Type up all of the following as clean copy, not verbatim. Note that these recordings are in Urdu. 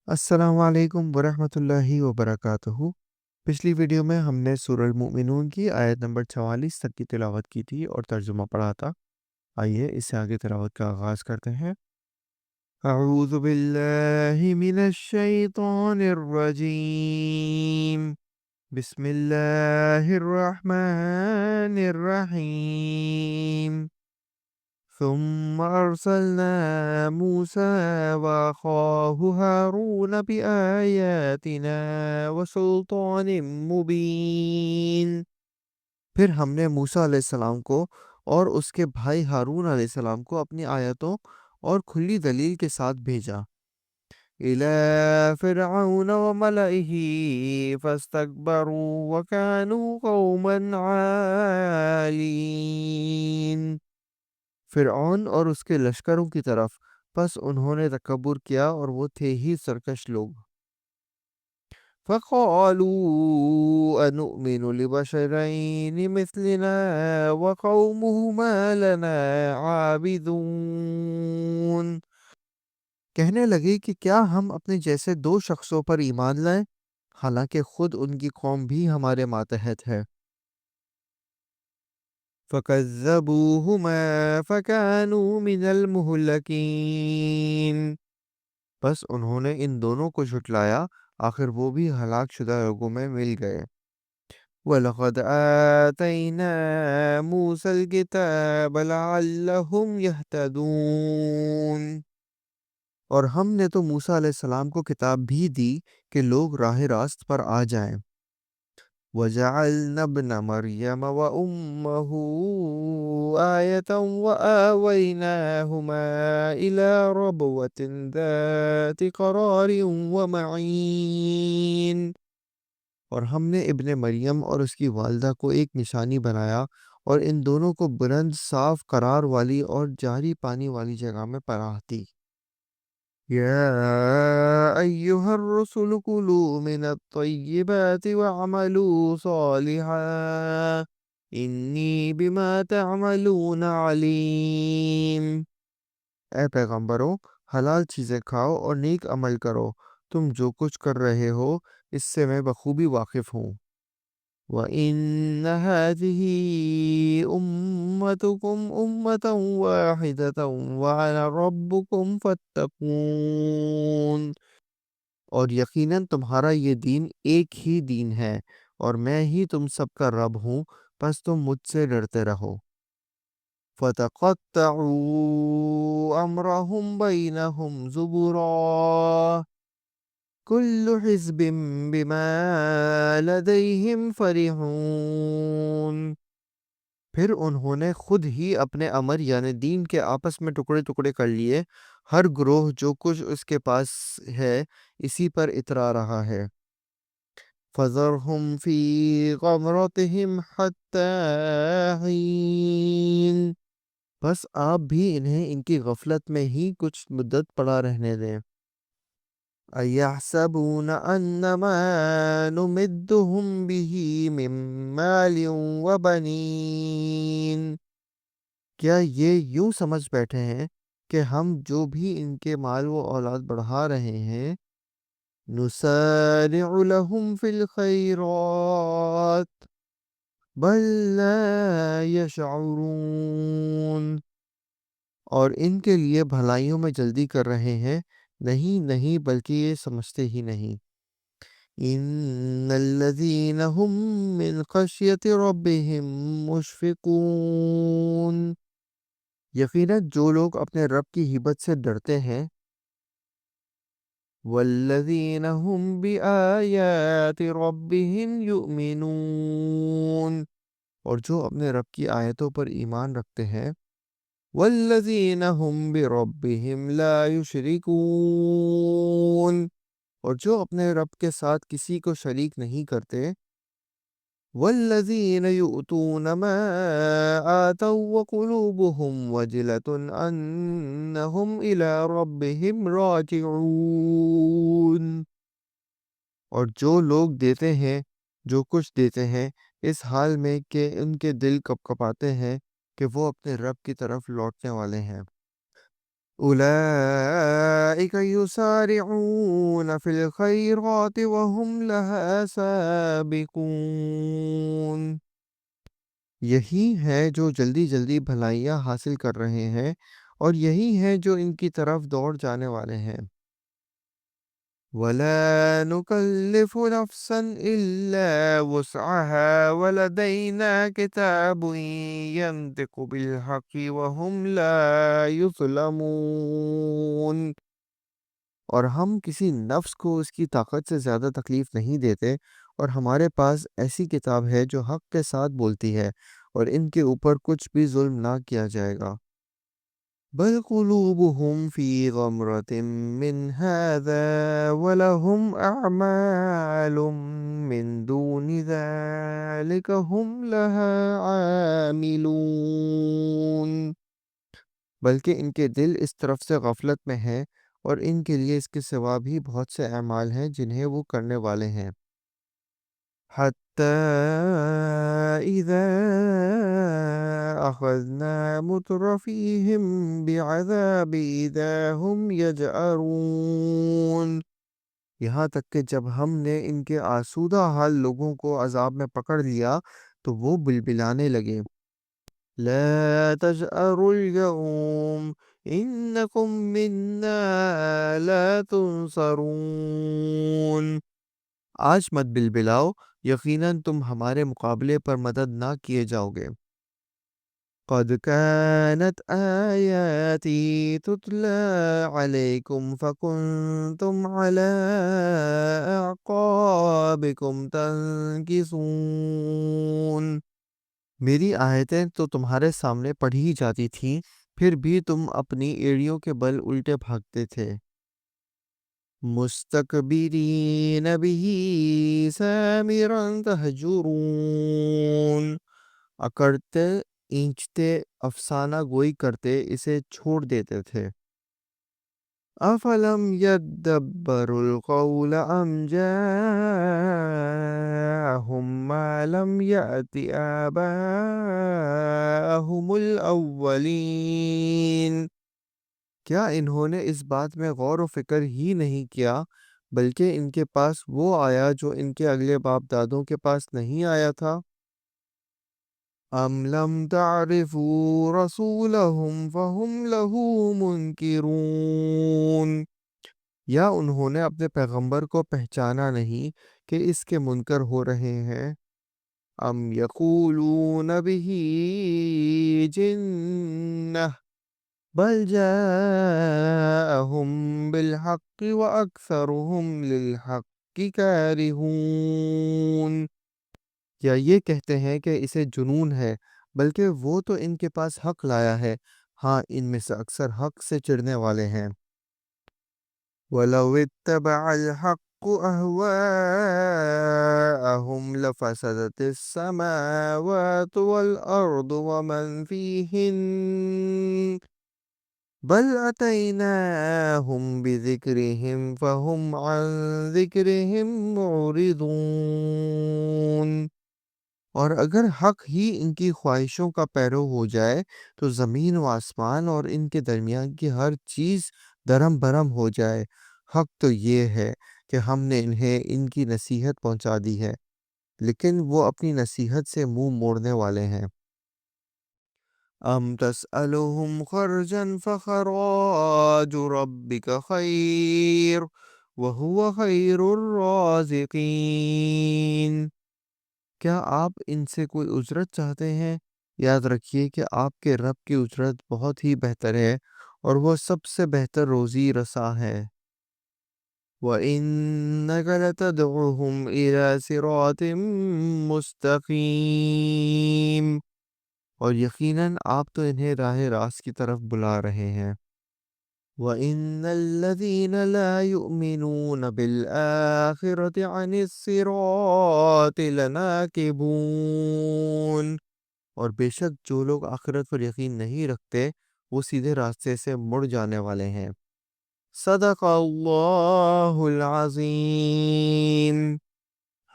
السلام علیکم ورحمۃ اللہ وبرکاتہ۔ پچھلی ویڈیو میں ہم نے سورہ المؤمنون کی آیت نمبر 44 تک کی تلاوت کی تھی اور ترجمہ پڑھا تھا۔ آئیے اس سے آگے تلاوت کا آغاز کرتے ہیں۔ اعوذ باللہ من الشیطان الرجیم، بسم اللہ الرحمن الرحیم۔ ثم أرسلنا موسى وأخاه هارون بآياتنا وسلطان مبين۔ پھر ہم نے موسیٰ علیہ السلام کو اور اس کے بھائی ہارون علیہ السلام کو اپنی آیتوں اور کھلی دلیل کے ساتھ بھیجا۔ إِلَى فِرْعَوْنَ وَمَلَئِهِ فَاسْتَكْبَرُوا وَكَانُوا قَوْمًا عَالِينَ۔ فرعون اور اس کے لشکروں کی طرف، پس انہوں نے تکبر کیا اور وہ تھے ہی سرکش لوگ۔ فَقَالُوا أَنُؤْمِنُ لِبَشَرَيْنِ مِثْلِنَا وَقَوْمُهُمَا لَنَا عَابِدُونَ۔ کہنے لگے کہ کیا ہم اپنے جیسے دو شخصوں پر ایمان لائیں، حالانکہ خود ان کی قوم بھی ہمارے ماتحت ہے۔ فَكَذَّبُوهُمَا فَكَانُوا مِنَ الْمُهْلَكِينَ۔ بس انہوں نے ان دونوں کو جھٹلایا، آخر وہ بھی ہلاک شدہ لوگوں میں مل گئے۔ وَلَقَدْ آتَيْنَا مُوسَى الْكِتَابَ لَعَلَّهُمْ يَهْتَدُونَ۔ اور ہم نے تو موسیٰ علیہ السلام کو کتاب بھی دی کہ لوگ راہ راست پر آ جائیں۔ وَجَعَلْنَا ابْنَ مَرْيَمَ وَأُمَّهُ آيَةً وَآوَيْنَاهُمَا إِلَى رَبْوَةٍ ذَاتِ قَرَارٍ وَمَعِينٍ۔ اور ہم نے ابن مریم اور اس کی والدہ کو ایک نشانی بنایا اور ان دونوں کو بلند صاف قرار والی اور جاری پانی والی جگہ میں پناہ دی۔ يا أيها الرسل كلوا من الطيبات واعملوا صالحا إني بما تعملون عليم۔ اے پیغمبروں، حلال چیزیں کھاؤ اور نیک عمل کرو، تم جو کچھ کر رہے ہو اس سے میں بخوبی واقف ہوں۔ وَإِنَّ هَٰذِهِ أُمَّتُكُمْ أُمَّةً وَاحِدَةً وَأَنَا رَبُّكُمْ فَاتَّقُونِ۔ اور یقیناً تمہارا یہ دین ایک ہی دین ہے اور میں ہی تم سب کا رب ہوں، پس تم مجھ سے ڈرتے رہو۔ فَتَقَطَّعُوا أَمْرَهُمْ بَيْنَهُمْ زُبُرًا كُلُّ حِزْبٍ بِمَا لَدَيْهِمْ فَرِحُونَ۔ پھر انہوں نے خود ہی اپنے امر یعنی دین کے آپس میں ٹکڑے ٹکڑے کر لیے، ہر گروہ جو کچھ اس کے پاس ہے اسی پر اترا رہا ہے۔ فَذَرْهُمْ فِي غَمْرَتِهِمْ حَتَّىٰ حِینٍ۔ بس آپ بھی انہیں ان کی غفلت میں ہی کچھ مدت پڑا رہنے دیں۔ أَيَحْسَبُونَ أَنَّمَا نُمِدُّهُم بِهِ مِن مَّالٍ وَبَنِينَ۔ کیا یہ یوں سمجھ بیٹھے ہیں کہ ہم جو بھی ان کے مال و اولاد بڑھا رہے ہیں، نُسَارِعُ لَهُمْ فِي الْخَيْرَاتِ بَل لَّا يَشْعُرُونَ۔ اور ان کے لیے بھلائیوں میں جلدی کر رہے ہیں، نہیں بلکہ یہ سمجھتے ہی نہیں۔ إِنَّ الَّذِينَ هُم مِّنْ خَشْيَةِ رَبِّهِم مُّشْفِقُونَ۔ یقیناً جو لوگ اپنے رب کی ہیبت سے ڈرتے ہیں۔ وَالَّذِينَ هُم بِآيَاتِ رَبِّهِمْ يُؤْمِنُونَ۔ اور جو اپنے رب کی آیتوں پر ایمان رکھتے ہیں۔ وَالَّذِينَ هُم بِرَبِّهِمْ لَا يُشْرِكُونَ۔ اور جو اپنے رب کے ساتھ کسی کو شریک نہیں کرتے۔ وَالَّذِينَ يُؤْتُونَ مَا آتَوا وَقُلُوبُهُمْ وَجِلَةٌ أَنَّهُمْ إِلَىٰ رَبِّهِمْ رَاجِعُونَ۔ اور جو لوگ دیتے ہیں، جو کچھ دیتے ہیں، اس حال میں کہ ان کے دل کپکپاتے ہیں کہ وہ اپنے رب کی طرف لوٹنے والے ہیں۔ أولئك يسارعون في الخيرات وهم لها سابقون. یہی ہیں جو جلدی جلدی بھلائیاں حاصل کر رہے ہیں، اور یہی ہیں جو ان کی طرف دوڑ جانے والے ہیں۔ وَلَا نُكَلِّفُ نَفْسًا إِلَّا وُسْعَهَا وَلَدَيْنَا كِتَابٌ يَنطِقُ بِالْحَقِّ وَهُمْ لَا يُظْلَمُونَ۔ اور ہم کسی نفس کو اس کی طاقت سے زیادہ تکلیف نہیں دیتے، اور ہمارے پاس ایسی کتاب ہے جو حق کے ساتھ بولتی ہے، اور ان کے اوپر کچھ بھی ظلم نہ کیا جائے گا۔ بل قلوبهم في غمرة من هذا ولهم أعمال من دون ذلك هم لها عاملون۔ بلکہ ان کے دل اس طرف سے غفلت میں ہیں، اور ان کے لیے اس کے سوا بھی بہت سے اعمال ہیں جنہیں وہ کرنے والے ہیں۔ حتى إذا أخذنا مترفيهم بعذاب إذا هم يجأرون۔ یہاں تک کہ جب ہم نے ان کے آسودہ حال لوگوں کو عذاب میں پکڑ لیا تو وہ بلبلانے لگے۔ لا تجأروا اليوم إنكم منا لا تنصرون۔ آج مت بلبلاؤ، یقیناً تم ہمارے مقابلے پر مدد نہ کیے جاؤ گے۔ قد كانت آياتي تتلى عليكم فكنتم على أعقابكم تنكصون۔ میری آیتیں تو تمہارے سامنے پڑھی جاتی تھیں، پھر بھی تم اپنی ایڑیوں کے بل الٹے بھاگتے تھے۔ مستكبرين به سامرا تهجرون۔ اکڑتے اینچتے افسانہ گوئی کرتے اسے چھوڑ دیتے تھے۔ افلم يدبروا القول ام جاءهم ما لم يأت آباءهم الاولین۔ کیا انہوں نے اس بات میں غور و فکر ہی نہیں کیا، بلکہ ان کے پاس وہ آیا جو ان کے اگلے باپ دادوں کے پاس نہیں آیا تھا؟ ام لم تعرفوا رسولهم فهم له منکرون۔ یا انہوں نے اپنے پیغمبر کو پہچانا نہیں کہ اس کے منکر ہو رہے ہیں؟ ام یقولون به جنہ بل جاءهم بالحق وأكثرهم للحق كارهون۔ یا یہ کہتے ہیں کہ اسے جنون ہے، بلکہ وہ تو ان کے پاس حق لایا ہے، ہاں ان میں سے اکثر حق سے چڑھنے والے ہیں۔ وَلَوِ اتَّبَعَ الْحَقُّ أَهْوَاءَهُمْ لَفَسَدَتِ السَّمَاوَاتُ وَالْأَرْضُ وَمَنْ فِيهِنَّ بل أتيناهم بذكرهم فهم عن ذكرهم معرضون۔ اور اگر حق ہی ان کی خواہشوں کا پیرو ہو جائے تو زمین و آسمان اور ان کے درمیان کی ہر چیز درم برم ہو جائے۔ حق تو یہ ہے کہ ہم نے انہیں ان کی نصیحت پہنچا دی ہے، لیکن وہ اپنی نصیحت سے منہ موڑنے والے ہیں۔ ام تسألهم خرجا فخراج ربك خیر وهو خیر الرازقین۔ کیا آپ ان سے کوئی اجرت چاہتے ہیں؟ یاد رکھیے کہ آپ کے رب کی اجرت بہت ہی بہتر ہے، اور وہ سب سے بہتر روزی رساں ہے۔ وَإِنَّكَ لَتَدْعُوهُمْ إِلَى صِرَاطٍ مُسْتَقِيمٍ۔ اور یقیناً آپ تو انہیں راہ راست کی طرف بلا رہے ہیں۔ وَإِنَّ الَّذِينَ لَا يُؤْمِنُونَ بِالْآخِرَةِ عَنِ الصِّرَاطِ لَنَاكِبُونَ۔ اور بے شک جو لوگ آخرت پر یقین نہیں رکھتے وہ سیدھے راستے سے مڑ جانے والے ہیں۔ صدق اللہ العظیم۔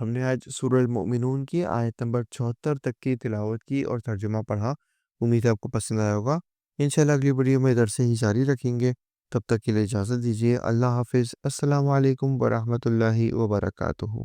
ہم نے آج سورہ المؤمنون کی آیت نمبر 74 تک کی تلاوت کی اور ترجمہ پڑھا۔ امید ہے آپ کو پسند آیا ہوگا۔ انشاءاللہ اگلی ویڈیو میں ادھر سے ہی جاری رکھیں گے۔ تب تک کے لیے اجازت دیجیے۔ اللہ حافظ۔ السلام علیکم ورحمۃ اللہ وبرکاتہ۔